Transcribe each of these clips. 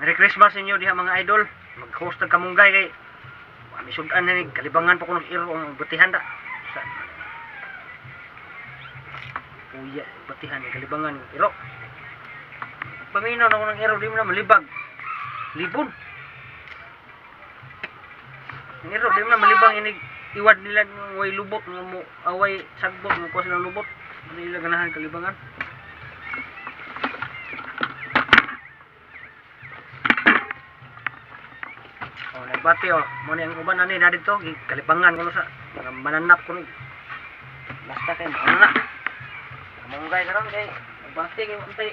Merry Christmas inyo diha mga idol. Mag-host ng kamunggay kay misudan na ni kalibangan pa ko ng iro ang batihan da. Sa Uya, batihan ni kalibangan iro. Paminaw na ko ng iro di mo na malibag. Libon. Ang iro di mo na malibang inig iwad nila ng way lubot mo away sagbot mo ko silang lubot. Nila ganahan kalibangan. Nagbati mo ni ang uban ani na dito kalibangan kuno sa mga mananap kuno basta kay ano na kamunggay karon kay nagbati kay untay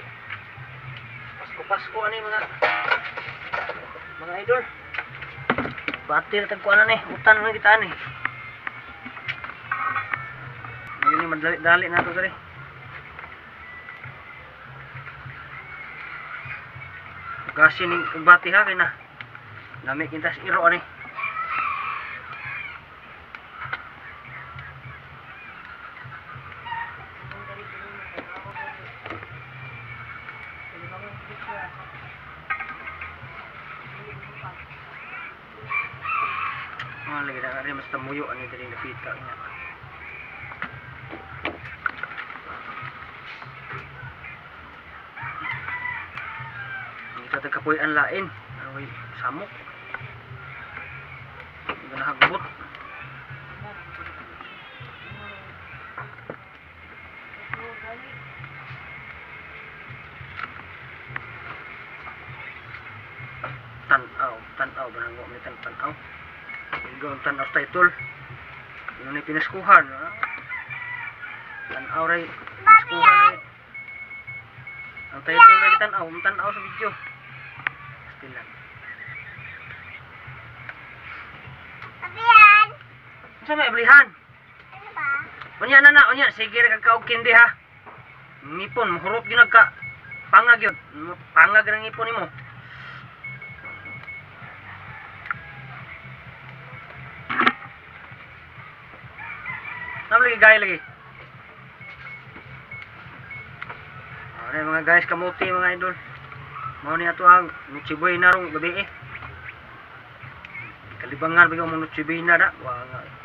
Pasko ani mga idol bati ra tagkuan ani utan na kita ani ngayon madali na to dali gasin ning bati ha kay na nami kintas iro ani. Lagi na rin mas tamuyo ani diri na pita niya. Ito tagkapoy ang lain. Anoy samok. Nahagbot tanaw barang mo tanaw igong tanaw sa title yun ni pinaskuhan tanaw ray pinaskuhan ang title ray tanaw sa video stilan. Sa may ablihan. Ano ba? Unya na, unya sige ra kag kindi ha. Ngipon mahurot gyud ka. Pangag gyud. Pangag ra ngipon nimo. Lagi gay lagi. Ano mga guys kamuti mga idol. Mao ni ato ang nutsiboy na rong gabi eh. Kalibangan bigyan mo nutsiboy na da. Wa nga.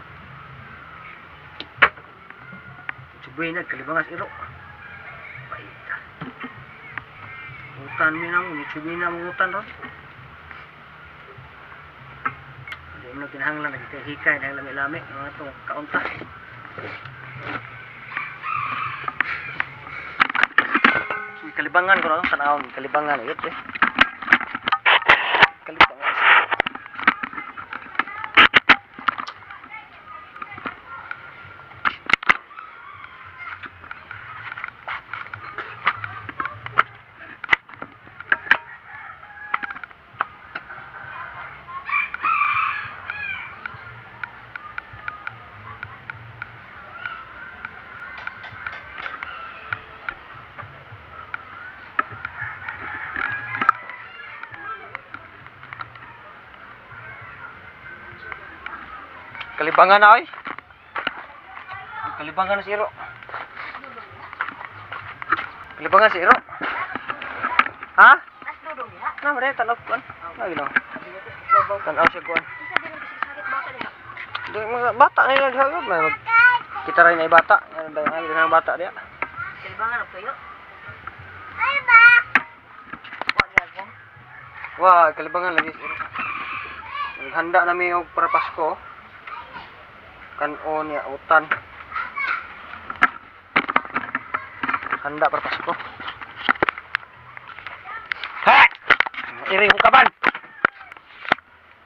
Buhay na kalibangas iro paita utan minang unutsubin na mong utan ron hindi mo na kinahanglan nagkahikay dahil lami-lami mga itong kaunta kalibangan ko na sanawang kalibangan ito eh kalibangan kalibangan na ay kalibangan na si Iro kalibangan si Iro ha? na mare tanong kuan lagi lang tanaw siya kuan di mga bata nila hagod may kita rin ay bata ang bata dia kalibangan og kayo ay ba wah kalibangan lagi si Iro handa nami og para Pasko kanon ya utan handa para Pasko ha iri hukaban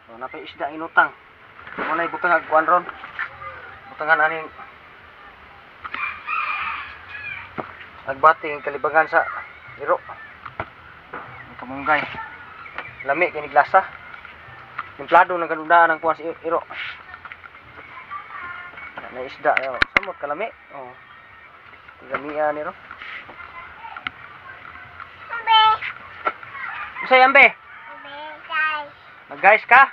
so napay isda inutang munay butang agkuan ron butangan aning nagbati ang kalibangan sa Iro ang kamunggay lami kinig lasa templado ng kanudaan ang kuwan si Iro na isda yo samot kalami oh gamian ni ro ambe usay ambe guys ka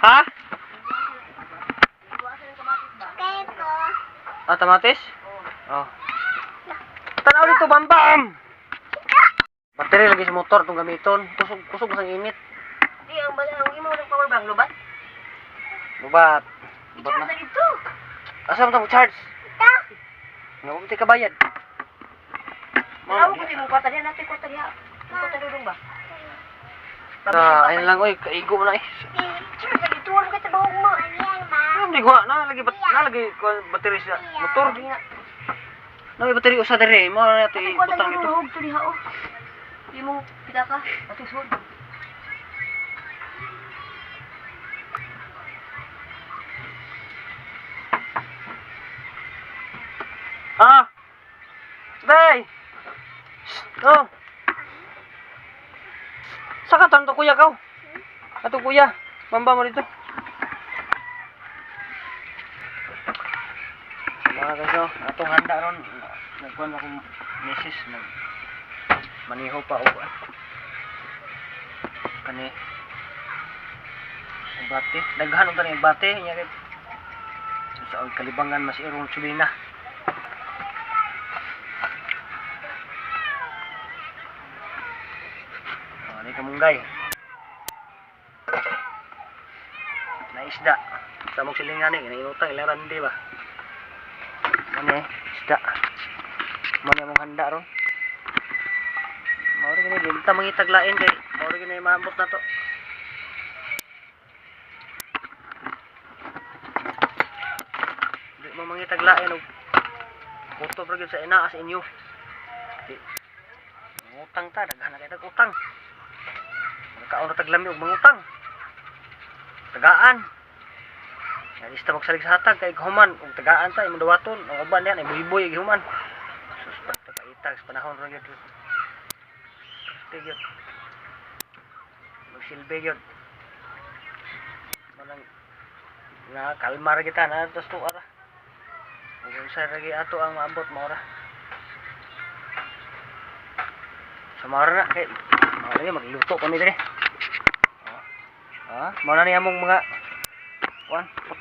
ha tamatis oh Tanaw dito, bambam! Battery lagi sa motor itong gamiton. Kusog sa init. Di, ang imo ng power bank, lubat? Lubat. Lubat Charge na. na dito. Asa mo ito charge? Ita. Nga mo ka bayad. Alam mo kung mo kwarta diya, natin kwarta diya. Kwarta dudong ba? Ayun lang, oy, kaigo mo na eh. Charge na dito, wala ka tabawag mo. Hindi ko, nalagi ko battery sa motor. Nalagi battery usa dire, mo na ito Natin kwarta ibutang ito. dudong, ito diha, oh. Di mo, pita ka, natin sud. Ah! Day! Oh! Saka tanto kuya ka? Ato kuya, bamba mo dito. Mga guys, oh, atong handa ron. Nagkuhan akong misis. Maniho pa ako. Kani. Ang bate. Daghan ang taning bate. Sa kalibangan mas irong subina. Ini kamunggay. Na isda. Sa mong silingan ni, inutang ilang randi ba? Ano isda. Mano mong handa ron. Mauri gini ginta mangitaglain kay mauri gini maambot na to. Di mo mangitaglain og puto pra gyud sa ina sa inyo. Di utang ta daghan na kay utang. Kaon na taglami og mangutang. Tagaan. Ya lista magsalig sa hatag kay human og tagaan ta imong dawaton ang uban yan ay buhiboy ig human. Sus pagkaitag sa panahon ra gyud. Tigit. Magsilbi gyud. Manang na kalmar kita na tos to ara. Ug sa lagi ato ang maabot mo ra. Samara na kay magluto kami dire. Mana ni among mga kuan putah